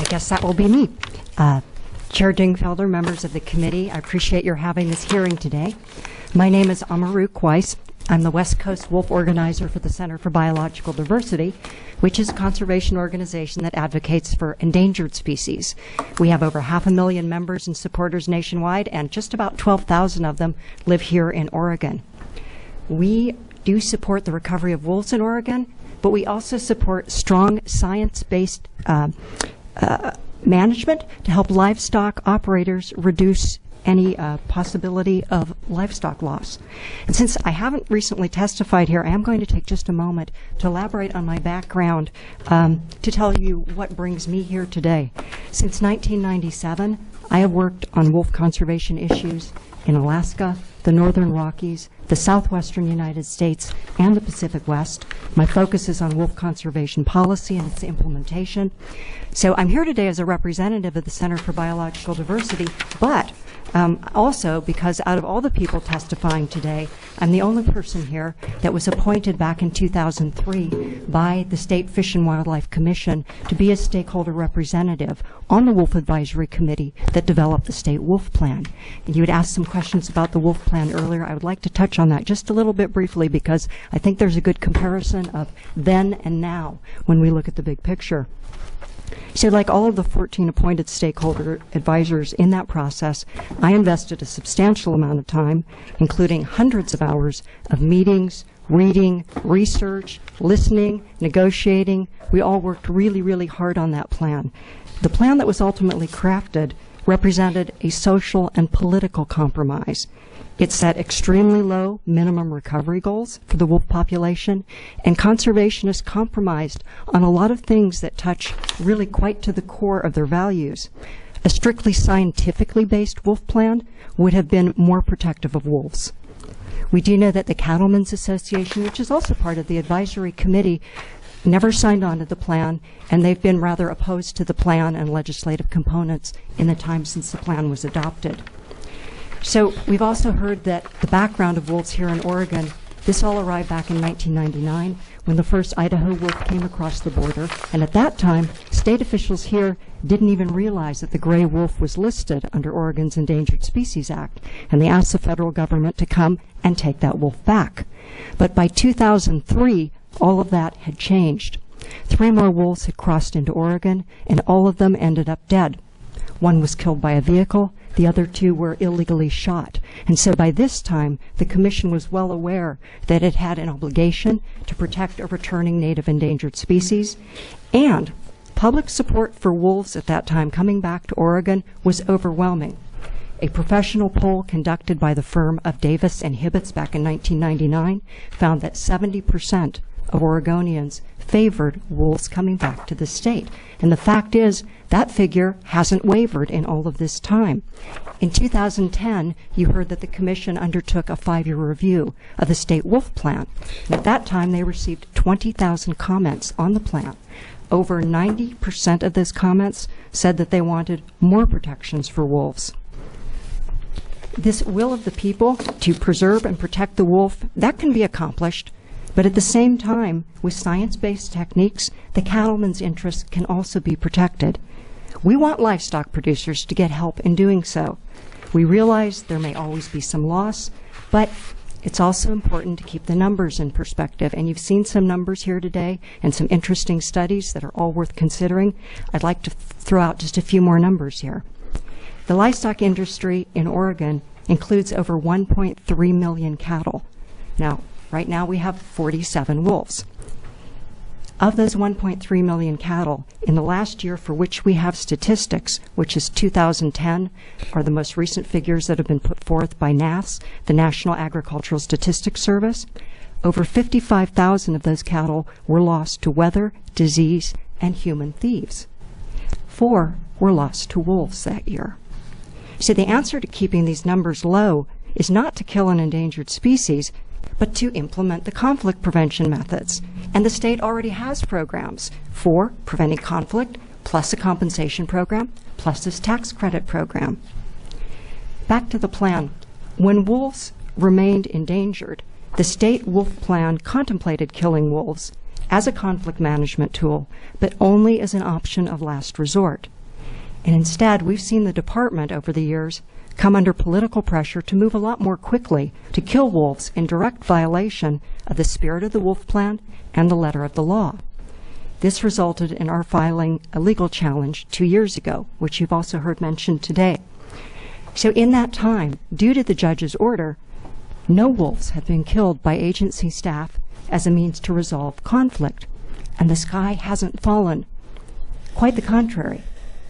guess that will be me. Chair Dingfelder, members of the committee, I appreciate your having this hearing today. My name is Amarouk Weiss. I'm the West Coast Wolf Organizer for the Center for Biological Diversity, which is a conservation organization that advocates for endangered species. We have over 500,000 members and supporters nationwide, and just about 12,000 of them live here in Oregon. We do support the recovery of wolves in Oregon, but we also support strong science-based management to help livestock operators reduce any possibility of livestock loss. And since I haven't recently testified here, I am going to take just a moment to elaborate on my background to tell you what brings me here today. Since 1997, I have worked on wolf conservation issues in Alaska, the Northern Rockies, the southwestern United States, and the Pacific West. My focus is on wolf conservation policy and its implementation. So I'm here today as a representative of the Center for Biological Diversity, but also because out of all the people testifying today, I'm the only person here that was appointed back in 2003 by the State Fish and Wildlife Commission to be a stakeholder representative on the Wolf Advisory Committee that developed the State Wolf Plan. And you had asked some questions about the Wolf Plan earlier. I would like to touch on that just a little bit briefly because I think there's a good comparison of then and now when we look at the big picture. So like all of the 14 appointed stakeholder advisors in that process, I invested a substantial amount of time, including hundreds of hours of meetings, reading, research, listening, negotiating. We all worked really, really hard on that plan. The plan that was ultimately crafted represented a social and political compromise. It set extremely low minimum recovery goals for the wolf population, and conservationists compromised on a lot of things that touch really quite to the core of their values. A strictly scientifically based wolf plan would have been more protective of wolves. We do know that the Cattlemen's Association, which is also part of the advisory committee, never signed on to the plan, and they've been rather opposed to the plan and legislative components in the time since the plan was adopted. So we've also heard that the background of wolves here in Oregon, this all arrived back in 1999 when the first Idaho wolf came across the border, and at that time state officials here didn't even realize that the gray wolf was listed under Oregon's Endangered Species Act, and they asked the federal government to come and take that wolf back. But by 2003, all of that had changed. 3 more wolves had crossed into Oregon, and all of them ended up dead. One was killed by a vehicle, the other 2 were illegally shot. And so by this time, the Commission was well aware that it had an obligation to protect a returning native endangered species, and public support for wolves at that time coming back to Oregon was overwhelming. A professional poll conducted by the firm of Davis and Hibbets back in 1999 found that 70% of Oregonians favored wolves coming back to the state. And the fact is, that figure hasn't wavered in all of this time. In 2010, you heard that the Commission undertook a 5-year review of the State Wolf Plan. And at that time, they received 20,000 comments on the plan. Over 90% of those comments said that they wanted more protections for wolves. This will of the people to preserve and protect the wolf, that can be accomplished. But at the same time, with science-based techniques, the cattlemen's interests can also be protected. We want livestock producers to get help in doing so. We realize there may always be some loss, but it's also important to keep the numbers in perspective. And you've seen some numbers here today and some interesting studies that are all worth considering. I'd like to throw out just a few more numbers here. The livestock industry in Oregon includes over 1.3 million cattle. Now, right now we have 47 wolves. Of those 1.3 million cattle, in the last year for which we have statistics, which is 2010, are the most recent figures that have been put forth by NASS, the National Agricultural Statistics Service, over 55,000 of those cattle were lost to weather, disease, and human thieves. 4 were lost to wolves that year. So the answer to keeping these numbers low is not to kill an endangered species, but to implement the conflict prevention methods. And the state already has programs for preventing conflict, plus a compensation program, plus this tax credit program. Back to the plan. When wolves remained endangered, the state wolf plan contemplated killing wolves as a conflict management tool, but only as an option of last resort. And instead, we've seen the department over the years come under political pressure to move a lot more quickly to kill wolves in direct violation of the spirit of the Wolf Plan and the letter of the law. This resulted in our filing a legal challenge 2 years ago, which you've also heard mentioned today. So in that time, due to the judge's order, no wolves have been killed by agency staff as a means to resolve conflict, and the sky hasn't fallen. Quite the contrary.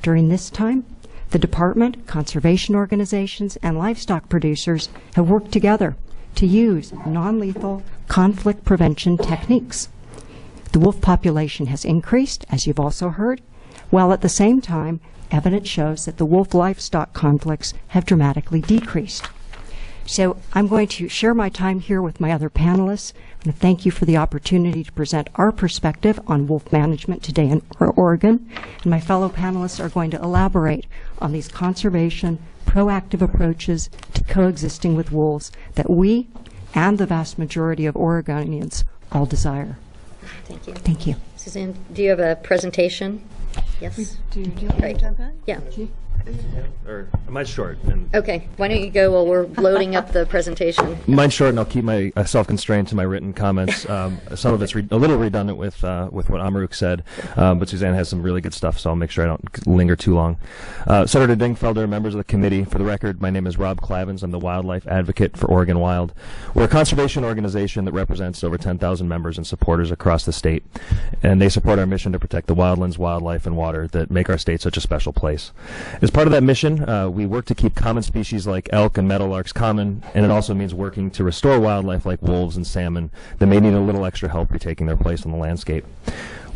During this time, the department, conservation organizations, and livestock producers have worked together to use non-lethal conflict prevention techniques. The wolf population has increased, as you've also heard, while at the same time, evidence shows that the wolf livestock conflicts have dramatically decreased. So I'm going to share my time here with my other panelists. I want to thank you for the opportunity to present our perspective on wolf management today in Oregon. And my fellow panelists are going to elaborate on these conservation, proactive approaches to coexisting with wolves that we and the vast majority of Oregonians all desire. Thank you. Thank you. Suzanne, do you have a presentation? Yes. Do you want me to jump in? Yeah. Or mine's short. Okay. Why don't you go while we're loading up the presentation? Mine's short, and I'll keep myself constrained to my written comments. Some of it's a little redundant with what Amaruk said, but Suzanne has some really good stuff, so I'll make sure I don't linger too long. Senator Dingfelder, members of the committee, for the record, my name is Rob Clavins. I'm the wildlife advocate for Oregon Wild. We're a conservation organization that represents over 10,000 members and supporters across the state, and they support our mission to protect the wildlands, wildlife, and water that make our state such a special place. As part of that mission, we work to keep common species like elk and meadowlarks common, and it also means working to restore wildlife like wolves and salmon that may need a little extra help retaking their place on the landscape.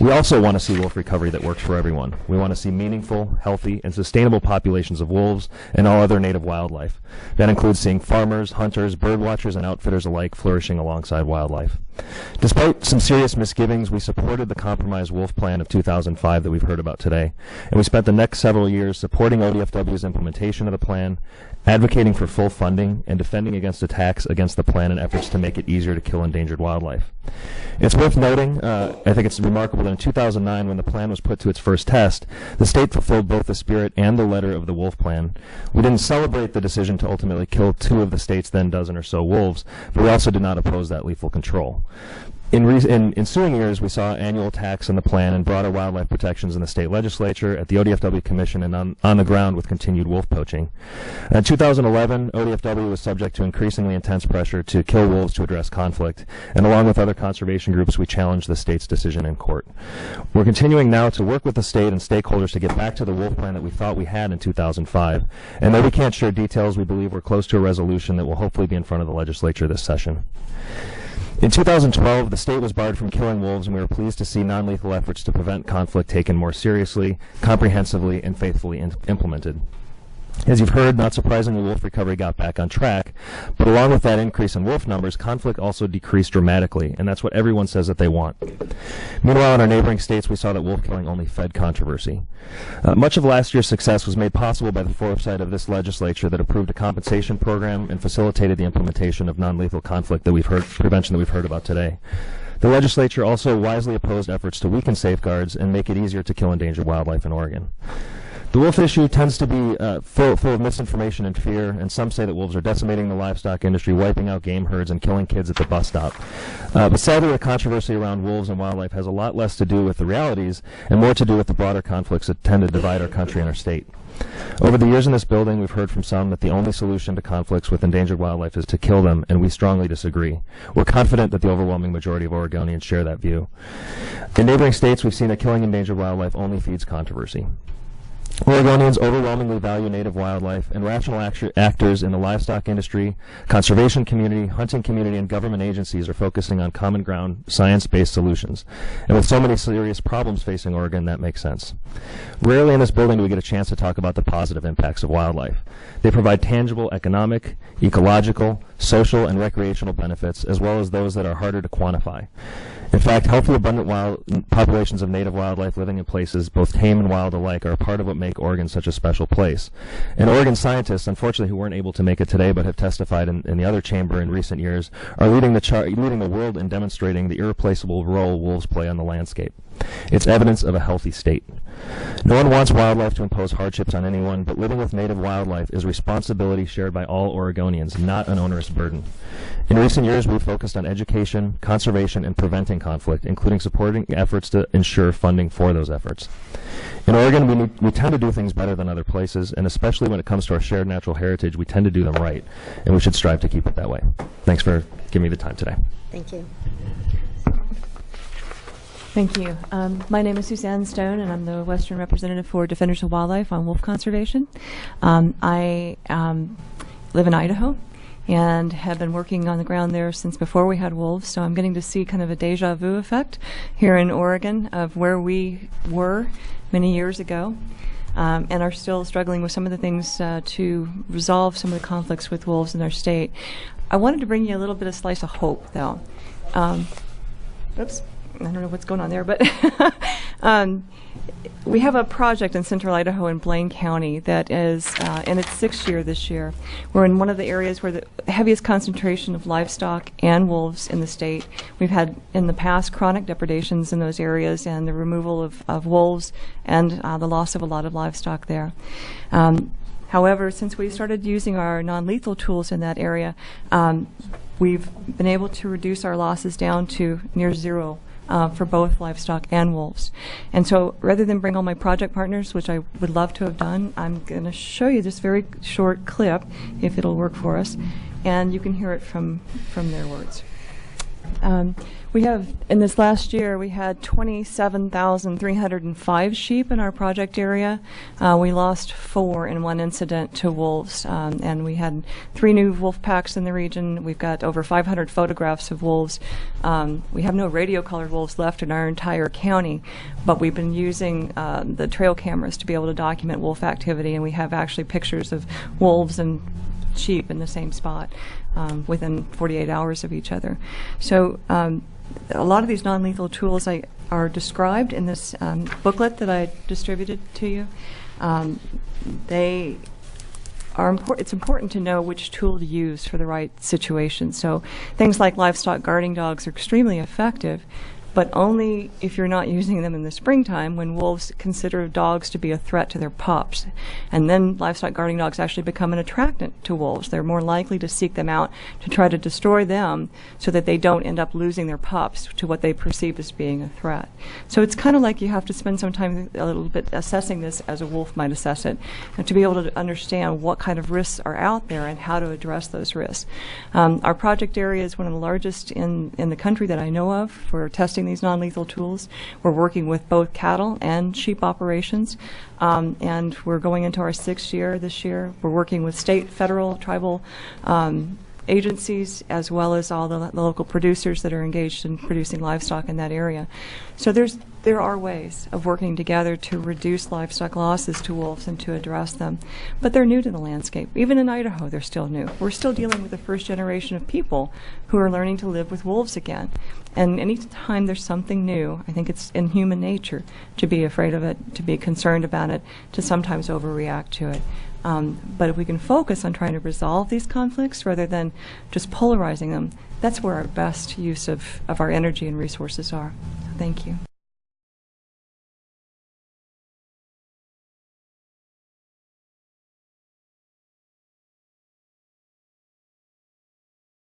We also want to see wolf recovery that works for everyone. We want to see meaningful, healthy, and sustainable populations of wolves and all other native wildlife. That includes seeing farmers, hunters, bird watchers, and outfitters alike flourishing alongside wildlife. Despite some serious misgivings, we supported the compromise wolf plan of 2005 that we've heard about today, and we spent the next several years supporting ODFW's implementation of the plan, advocating for full funding, and defending against attacks against the plan and efforts to make it easier to kill endangered wildlife. It's worth noting, I think it's remarkable that in 2009, when the plan was put to its first test, the state fulfilled both the spirit and the letter of the wolf plan. We didn't celebrate the decision to ultimately kill 2 of the state's then dozen or so wolves, but we also did not oppose that lethal control. In ensuing years, we saw annual attacks on the plan and broader wildlife protections in the state legislature, at the ODFW Commission, and on the ground with continued wolf poaching. In 2011, ODFW was subject to increasingly intense pressure to kill wolves to address conflict, and along with other conservation groups, we challenged the state's decision in court. We're continuing now to work with the state and stakeholders to get back to the wolf plan that we thought we had in 2005, and though we can't share details, we believe we're close to a resolution that will hopefully be in front of the legislature this session. In 2012, the state was barred from killing wolves, and we were pleased to see non-lethal efforts to prevent conflict taken more seriously, comprehensively, and faithfully implemented. As you've heard, not surprisingly, wolf recovery got back on track, but along with that increase in wolf numbers, conflict also decreased dramatically, and that's what everyone says that they want. Meanwhile, in our neighboring states, we saw that wolf killing only fed controversy. Much of last year's success was made possible by the foresight of this legislature that approved a compensation program and facilitated the implementation of non-lethal conflict prevention that we've heard about today. The legislature also wisely opposed efforts to weaken safeguards and make it easier to kill endangered wildlife in Oregon. The wolf issue tends to be full of misinformation and fear, and some say that wolves are decimating the livestock industry, wiping out game herds, and killing kids at the bus stop. But sadly, the controversy around wolves and wildlife has a lot less to do with the realities and more to do with the broader conflicts that tend to divide our country and our state. Over the years in this building, we've heard from some that the only solution to conflicts with endangered wildlife is to kill them, and we strongly disagree. We're confident that the overwhelming majority of Oregonians share that view. In neighboring states, we've seen that killing endangered wildlife only feeds controversy. Oregonians overwhelmingly value native wildlife, and rational actors in the livestock industry, conservation community, hunting community, and government agencies are focusing on common ground, science-based solutions. And with so many serious problems facing Oregon, that makes sense. Rarely in this building do we get a chance to talk about the positive impacts of wildlife. They provide tangible economic, ecological, social, and recreational benefits, as well as those that are harder to quantify. In fact, healthy, abundant populations of native wildlife living in places both tame and wild alike are a part of what make Oregon such a special place. And Oregon scientists, unfortunately, who weren't able to make it today but have testified in the other chamber in recent years, are leading the world in demonstrating the irreplaceable role wolves play on the landscape. It's evidence of a healthy state. No one wants wildlife to impose hardships on anyone, but living with native wildlife is a responsibility shared by all Oregonians, not an onerous burden. In recent years, we've focused on education, conservation, and preventing conflict, including supporting efforts to ensure funding for those efforts. In Oregon, we tend to do things better than other places, and especially when it comes to our shared natural heritage, we tend to do them right, and we should strive to keep it that way. Thanks for giving me the time today. Thank you. Thank you. My name is Suzanne Stone, and I'm the Western representative for Defenders of Wildlife on wolf conservation. I live in Idaho and have been working on the ground there since before we had wolves, so I'm getting to see kind of a deja vu effect here in Oregon of where we were many years ago, and are still struggling with some of the things to resolve some of the conflicts with wolves in our state. I wanted to bring you a little bit of slice of hope, though. Oops. I don't know what's going on there, but we have a project in central Idaho in Blaine County that is in its 6th year this year. We're in one of the areas where the heaviest concentration of livestock and wolves in the state. We've had in the past chronic depredations in those areas and the removal of wolves and the loss of a lot of livestock there. However, since we started using our non-lethal tools in that area, we've been able to reduce our losses down to near zero for both livestock and wolves. And so rather than bring all my project partners, which I would love to have done, I'm going to show you this very short clip, if it'll work for us, and you can hear it from their words. We have, in this last year, we had 27,305 sheep in our project area. We lost 4 in one incident to wolves, and we had 3 new wolf packs in the region. We've got over 500 photographs of wolves. We have no radio-collared wolves left in our entire county, but we've been using the trail cameras to be able to document wolf activity, and we have actually pictures of wolves and sheep in the same spot within 48 hours of each other. So a lot of these non-lethal tools are described in this booklet that I distributed to you. They are it's important to know which tool to use for the right situation. So things like livestock guarding dogs are extremely effective, but only if you're not using them in the springtime when wolves consider dogs to be a threat to their pups. And then livestock guarding dogs actually become an attractant to wolves. They're more likely to seek them out to try to destroy them so that they don't end up losing their pups to what they perceive as being a threat. So it's kind of like you have to spend some time a little bit assessing this as a wolf might assess it, and to be able to understand what kind of risks are out there and how to address those risks. Our project area is one of the largest in the country that I know of for testing these non-lethal tools. We're working with both cattle and sheep operations, and we're going into our 6th year this year. We're working with state, federal, tribal agencies, as well as all the local producers that are engaged in producing livestock in that area. So there are ways of working together to reduce livestock losses to wolves and to address them. But they're new to the landscape. Even in Idaho, they're still new. We're still dealing with the first generation of people who are learning to live with wolves again. And any time there's something new, I think it's in human nature to be afraid of it, to be concerned about it, to sometimes overreact to it. But if we can focus on trying to resolve these conflicts rather than just polarizing them, that's where our best use of our energy and resources are. Thank you.